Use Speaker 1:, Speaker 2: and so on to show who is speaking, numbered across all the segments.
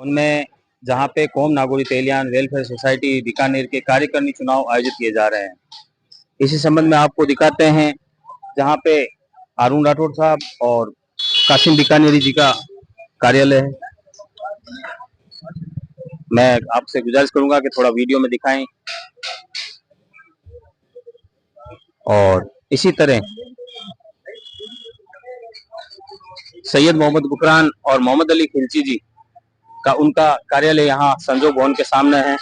Speaker 1: उनमें जहां पे कौम नागौरी तेलियान वेलफेयर सोसाइटी बीकानेर के कार्यकारिणी चुनाव आयोजित किए जा रहे हैं। इसी संबंध में आपको दिखाते हैं जहां पे अरुण राठौड़ साहब और कासिम बीकानेरी जी का कार्यालय है। मैं आपसे गुजारिश करूंगा कि थोड़ा वीडियो में दिखाएं। और इसी तरह सैयद मोहम्मद गुफरान और मोहम्मद अली खिलची जी का उनका कार्यालय यहाँ संजोग भवन के सामने है,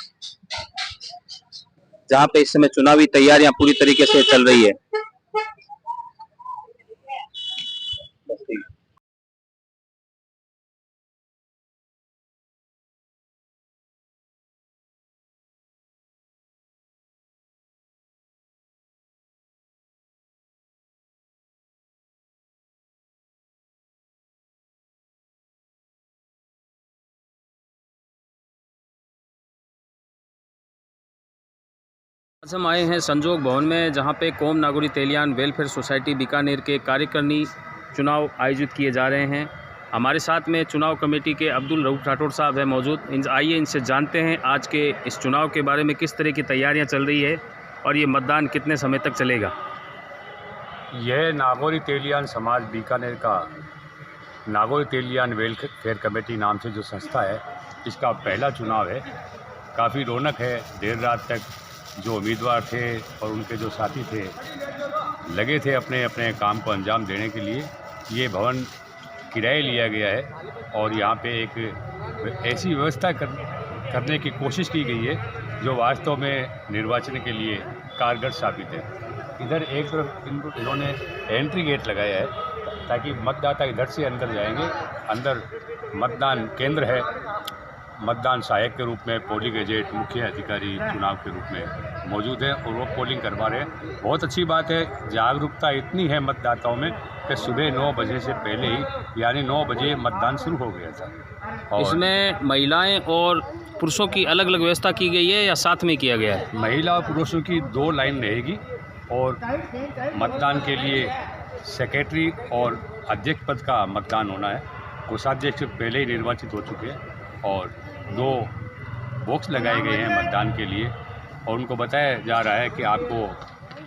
Speaker 1: जहाँ पे इस समय चुनावी तैयारियां पूरी तरीके से चल रही है।
Speaker 2: आज हम आए हैं संजोग भवन में, जहां पे कौम नागौरी तेलियान वेलफेयर सोसाइटी बीकानेर के कार्यकारिणी चुनाव आयोजित किए जा रहे हैं। हमारे साथ में चुनाव कमेटी के अब्दुल रऊफ राठौड़ साहब है मौजूद। आइए इनसे जानते हैं आज के इस चुनाव के बारे में, किस तरह की तैयारियां चल रही है और ये मतदान कितने समय तक चलेगा।
Speaker 3: यह नागौरी तेलियान समाज बीकानेर का नागौरी तेलियान वेलफेयर कमेटी नाम से जो संस्था है, इसका पहला चुनाव है। काफ़ी रौनक है। देर रात तक जो उम्मीदवार थे और उनके जो साथी थे लगे थे अपने अपने काम को अंजाम देने के लिए। ये भवन किराए लिया गया है और यहाँ पे एक ऐसी व्यवस्था करने की कोशिश की गई है जो वास्तव में निर्वाचन के लिए कारगर साबित है। इधर एक तरफ इन्होंने एंट्री गेट लगाया है ताकि मतदाता इधर से अंदर जाएंगे। अंदर मतदान केंद्र है, मतदान सहायक के रूप में पोलिंग एजेंट, मुख्य अधिकारी चुनाव के रूप में मौजूद है और वो पोलिंग करवा रहे हैं। बहुत अच्छी बात है। जागरूकता इतनी है मतदाताओं में कि सुबह 9 बजे से पहले ही यानी 9 बजे मतदान शुरू हो गया था। और
Speaker 2: इसमें महिलाएं और पुरुषों की अलग अलग व्यवस्था की गई है या साथ में किया गया है?
Speaker 3: महिला और पुरुषों की 2 लाइन रहेगी और मतदान के लिए सेक्रेटरी और अध्यक्ष पद का मतदान होना है। कोषाध्यक्ष पहले ही निर्वाचित हो चुके हैं और 2 बॉक्स लगाए गए हैं मतदान के लिए और उनको बताया जा रहा है कि आपको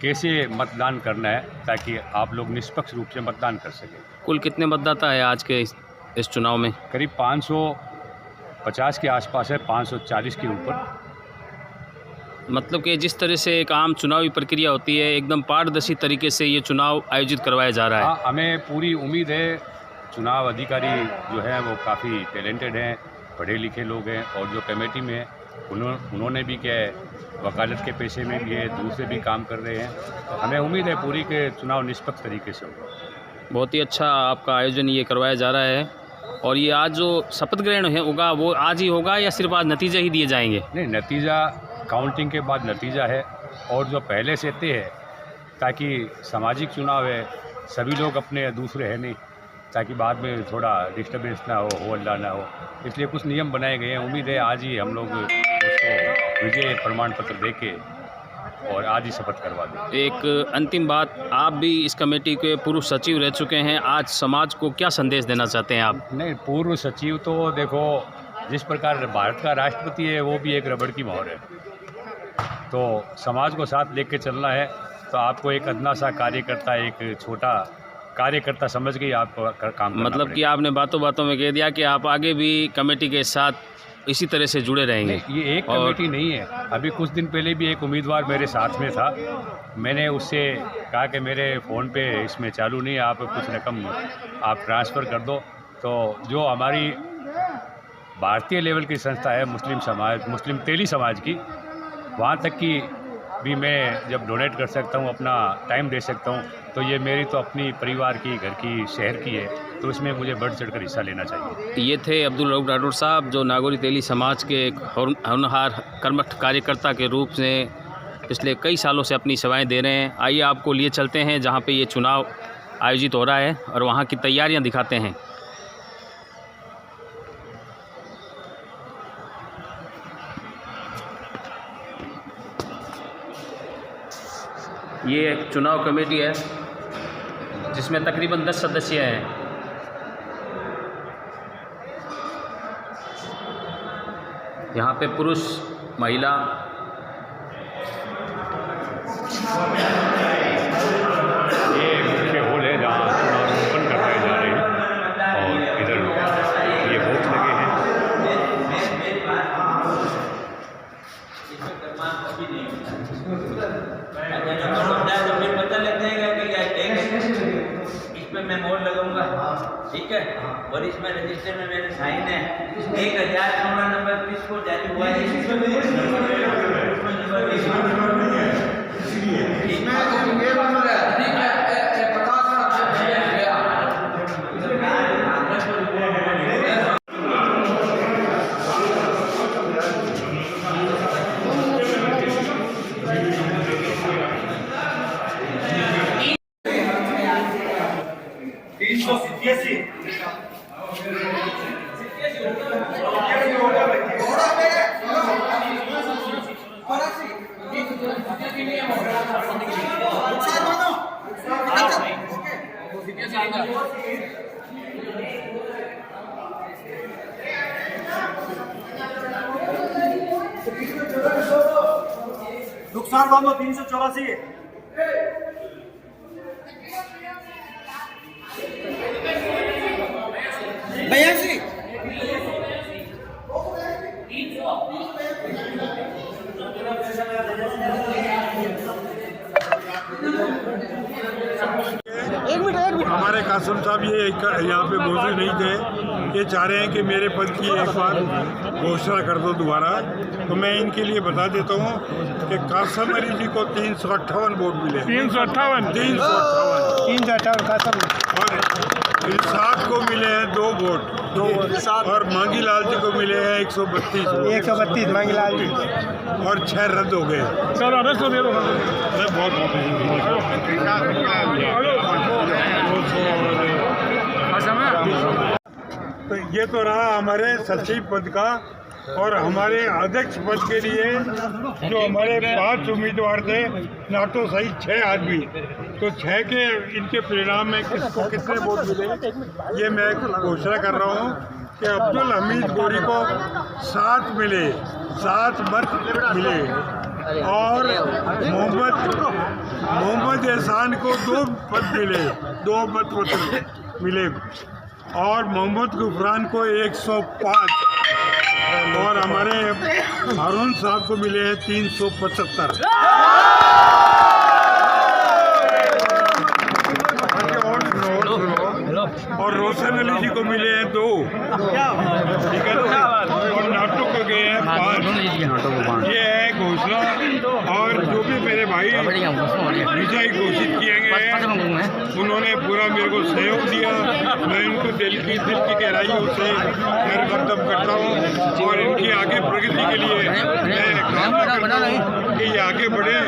Speaker 3: कैसे मतदान करना है ताकि आप लोग निष्पक्ष रूप से मतदान कर सकें।
Speaker 2: कुल कितने मतदाता है आज के इस चुनाव में?
Speaker 3: करीब 550 के आसपास है, 540 के ऊपर।
Speaker 2: मतलब कि जिस तरह से एक आम चुनावी प्रक्रिया होती है, एकदम पारदर्शी तरीके से ये चुनाव आयोजित करवाया जा रहा है।
Speaker 3: हाँ, हमें पूरी उम्मीद है। चुनाव अधिकारी जो हैं वो काफ़ी टैलेंटेड हैं, पढ़े लिखे लोग हैं और जो कमेटी में है उन्होंने भी क्या है वकालत के पेशे में भी है, दूसरे भी काम कर रहे हैं। तो हमें उम्मीद है पूरी के चुनाव निष्पक्ष तरीके से होगा।
Speaker 2: बहुत ही अच्छा आपका आयोजन ये करवाया जा रहा है। और ये आज जो शपथ ग्रहण है होगा वो आज ही होगा या सिर्फ आज नतीजे ही दिए जाएंगे?
Speaker 3: नहीं, नतीजा काउंटिंग के बाद नतीजा है और जो पहले से तय है, ताकि सामाजिक चुनाव है, सभी लोग अपने दूसरे हैं नहीं, ताकि बाद में थोड़ा डिस्टर्बेंस ना हो हल्ला ना हो, इसलिए कुछ नियम बनाए गए हैं। उम्मीद है आज ही हम लोग उसको विजय प्रमाण पत्र दे के और आज ही शपथ करवा दें।
Speaker 2: एक अंतिम बात, आप भी इस कमेटी के पूर्व सचिव रह चुके हैं, आज समाज को क्या संदेश देना चाहते हैं आप?
Speaker 3: नहीं, पूर्व सचिव तो देखो, जिस प्रकार भारत का राष्ट्रपति है वो भी एक रबड़ की मोहर है, तो समाज को साथ लेके चलना है। तो आपको एक अदना सा कार्यकर्ता, एक छोटा कार्यकर्ता समझ के आपको काम करना
Speaker 2: मतलब कि
Speaker 3: पड़ेगा।
Speaker 2: आपने बातों बातों में कह दिया कि आप आगे भी कमेटी के साथ इसी तरह से जुड़े रहेंगे?
Speaker 3: ये एक कमेटी नहीं है। अभी कुछ दिन पहले भी एक उम्मीदवार मेरे साथ में था। मैंने उससे कहा कि मेरे फ़ोन पे इसमें चालू नहीं है, आप कुछ रकम आप ट्रांसफ़र कर दो। तो जो हमारी भारतीय लेवल की संस्था है मुस्लिम समाज, मुस्लिम तेली समाज की, वहाँ तक की भी मैं जब डोनेट कर सकता हूँ, अपना टाइम दे सकता हूँ, तो ये मेरी तो अपनी परिवार की, घर की, शहर की है, तो इसमें मुझे बढ़ चढ़कर हिस्सा लेना चाहिए।
Speaker 2: ये थे अब्दुल रऊफ राठौड़ साहब, जो नागौरी तेली समाज के एक होनहार कर्मठ कार्यकर्ता के रूप में पिछले कई सालों से अपनी सेवाएं दे रहे हैं। आइए आपको लिए चलते हैं जहां पे ये चुनाव आयोजित हो रहा है और वहां की तैयारियां दिखाते हैं। ये एक चुनाव कमेटी है जिसमें तकरीबन 10 सदस्य हैं। यहाँ पे पुरुष महिला
Speaker 3: ये मुख्य हॉल है जहाँ चुनाव संपन्न करवाए जा रहे हैं और इधर ये बॉक्स लगे हैं।
Speaker 4: पता लगता है इसमें मैं मोड़ लगाऊंगा, ठीक है। और इसमें रजिस्टर में मेरे साइन है 1016 नंबर 30 को जारी हुआ है।
Speaker 5: नुकसान बाबा 384 82
Speaker 6: हमारे कासिम साहब ये यहाँ पे मौजूद नहीं थे। ये चाह रहे हैं कि मेरे पद की एक बार घोषणा कर दो दोबारा। तो मैं इनके लिए बता देता हूँ कि कासिम अली जी को 358 वोट मिले। 358 कासिम और इरशाद को मिले हैं 2 वोट और मांगीलाल जी को मिले हैं 132 मांगीलाल जी और 6 रद्द हो गए। मैं बहुत तो ये तो रहा हमारे सचिव पद का। और हमारे अध्यक्ष पद के लिए जो हमारे 5 उम्मीदवार थे, ना तो सही 6 आदमी, तो 6 के इनके परिणाम में किसको कितने वोट मिले ये मैं घोषणा कर रहा हूँ कि अब्दुल हमीद गोरी को 7 मिले, 7 मत मिले और मोहम्मद एहसान को 2 पद मिले, 2 मत मिले और मोहम्मद गुफरान को 105 और हमारे हारून साहब को मिले हैं 375 और रोशन अली जी को मिले हैं 2, ठीक है, और नाटो को गए हैं 5। ये है घोषणा। और जो भी मेरे भाई विजय घोषित किए गए हैं उन्होंने पूरा मेरे को सहयोग दिया। मैं इनको दिल की गहराइयों से खैर-मक़दम करता हूँ और इनकी आगे प्रगति के लिए मैं काम करता हूँ कि ये आगे बढ़े।